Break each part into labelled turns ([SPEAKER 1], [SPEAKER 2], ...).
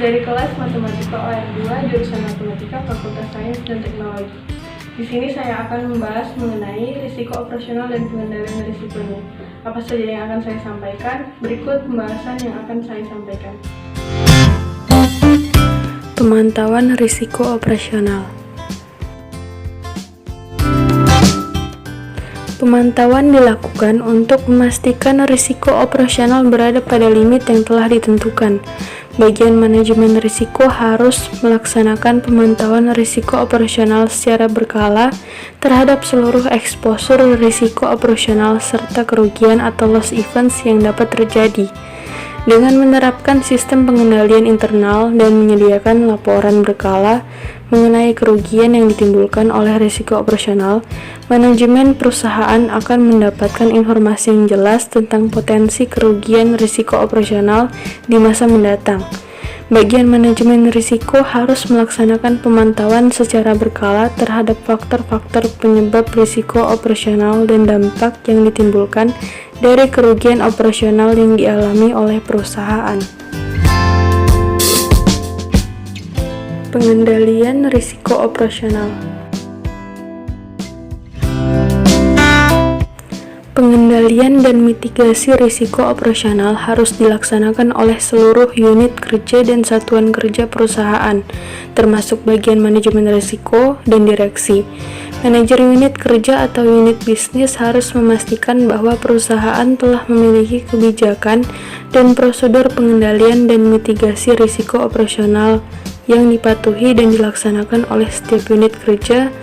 [SPEAKER 1] dari kelas Matematika OR2 jurusan Matematika Fakultas Sains dan Teknologi. Di sini saya akan membahas mengenai risiko operasional dan pengendalian risikonya. Apa saja yang akan saya sampaikan? Berikut pembahasan yang akan saya sampaikan.
[SPEAKER 2] Pemantauan risiko operasional. Pemantauan dilakukan untuk memastikan risiko operasional berada pada limit yang telah ditentukan. Bagian manajemen risiko harus melaksanakan pemantauan risiko operasional secara berkala terhadap seluruh eksposur risiko operasional serta kerugian atau loss events yang dapat terjadi. Dengan menerapkan sistem pengendalian internal dan menyediakan laporan berkala mengenai kerugian yang ditimbulkan oleh risiko operasional, manajemen perusahaan akan mendapatkan informasi yang jelas tentang potensi kerugian risiko operasional di masa mendatang. Bagian manajemen risiko harus melaksanakan pemantauan secara berkala terhadap faktor-faktor penyebab risiko operasional dan dampak yang ditimbulkan dari kerugian operasional yang dialami oleh perusahaan. Pengendalian risiko operasional. Pengendalian dan mitigasi risiko operasional harus dilaksanakan oleh seluruh unit kerja dan satuan kerja perusahaan, termasuk bagian manajemen risiko dan direksi. Manajer unit kerja atau unit bisnis harus memastikan bahwa perusahaan telah memiliki kebijakan dan prosedur pengendalian dan mitigasi risiko operasional yang dipatuhi dan dilaksanakan oleh setiap unit kerja,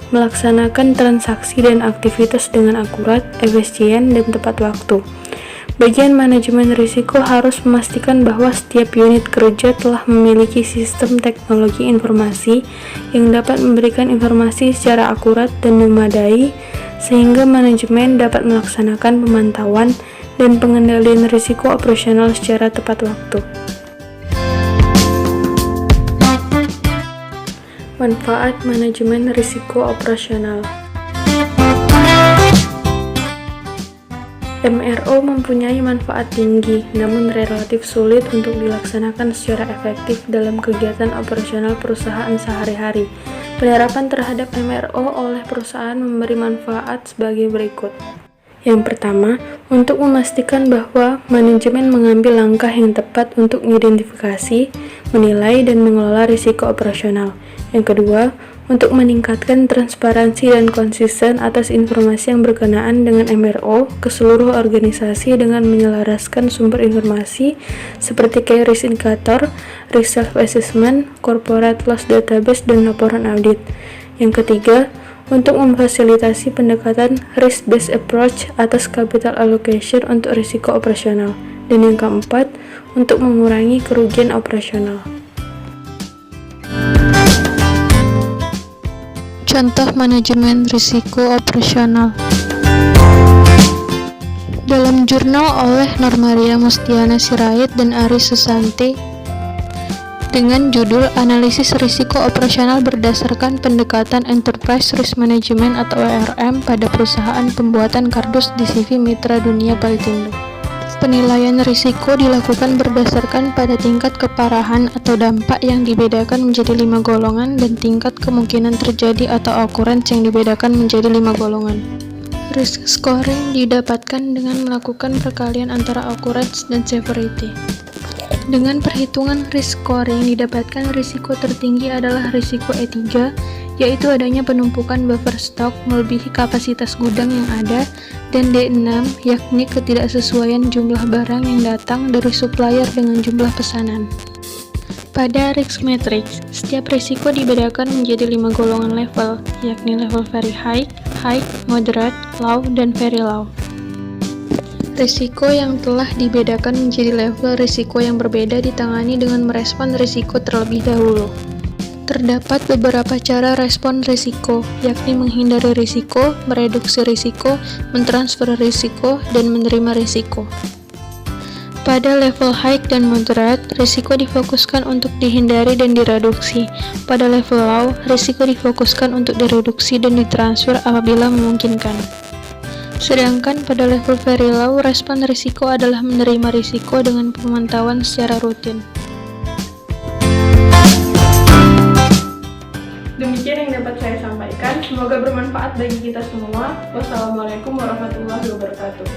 [SPEAKER 2] melaksanakan transaksi dan aktivitas dengan akurat, efisien, dan tepat waktu. Bagian manajemen risiko harus memastikan bahwa setiap unit kerja telah memiliki sistem teknologi informasi yang dapat memberikan informasi secara akurat dan memadai, sehingga manajemen dapat melaksanakan pemantauan dan pengendalian risiko operasional secara tepat waktu. Manfaat manajemen risiko operasional. MRO mempunyai manfaat tinggi, namun relatif sulit untuk dilaksanakan secara efektif dalam kegiatan operasional perusahaan sehari-hari. Penerapan terhadap MRO oleh perusahaan memberi manfaat sebagai berikut. Yang pertama, untuk memastikan bahwa manajemen mengambil langkah yang tepat untuk mengidentifikasi, menilai, dan mengelola risiko operasional. Yang kedua, untuk meningkatkan transparansi dan konsisten atas informasi yang berkenaan dengan MRO ke seluruh organisasi dengan menyelaraskan sumber informasi seperti key risk indicator, risk self-assessment, corporate loss database, dan laporan audit. Yang ketiga, untuk memfasilitasi pendekatan risk-based approach atas capital allocation untuk risiko operasional. Dan yang keempat, untuk mengurangi kerugian operasional.
[SPEAKER 3] Contoh manajemen risiko operasional. Dalam jurnal oleh Normaria Mustiana Sirait dan Ari Susanti dengan judul Analisis Risiko Operasional Berdasarkan Pendekatan Enterprise Risk Management atau ERM pada Perusahaan Pembuatan Kardus di CV Mitra Dunia Palindo. Penilaian risiko dilakukan berdasarkan pada tingkat keparahan atau dampak yang dibedakan menjadi 5 golongan dan tingkat kemungkinan terjadi atau occurrence yang dibedakan menjadi 5 golongan. Risk scoring didapatkan dengan melakukan perkalian antara occurrence dan severity. Dengan perhitungan risk scoring didapatkan risiko tertinggi adalah risiko E3, yaitu adanya penumpukan buffer stock melebihi kapasitas gudang yang ada, dan D6, yakni ketidaksesuaian jumlah barang yang datang dari supplier dengan jumlah pesanan. Pada risk matrix, setiap risiko dibedakan menjadi 5 golongan level, yakni level very high, high, moderate, low, dan very low. Risiko yang telah dibedakan menjadi level risiko yang berbeda ditangani dengan merespon risiko terlebih dahulu. Terdapat beberapa cara respon risiko, yakni menghindari risiko, mereduksi risiko, mentransfer risiko, dan menerima risiko. Pada level high dan moderate, risiko difokuskan untuk dihindari dan direduksi. Pada level low, risiko difokuskan untuk direduksi dan ditransfer apabila memungkinkan. Sedangkan pada level very low, respon risiko adalah menerima risiko dengan pemantauan secara rutin.
[SPEAKER 1] Demikian yang dapat saya sampaikan. Semoga bermanfaat bagi kita semua. Wassalamualaikum warahmatullahi wabarakatuh.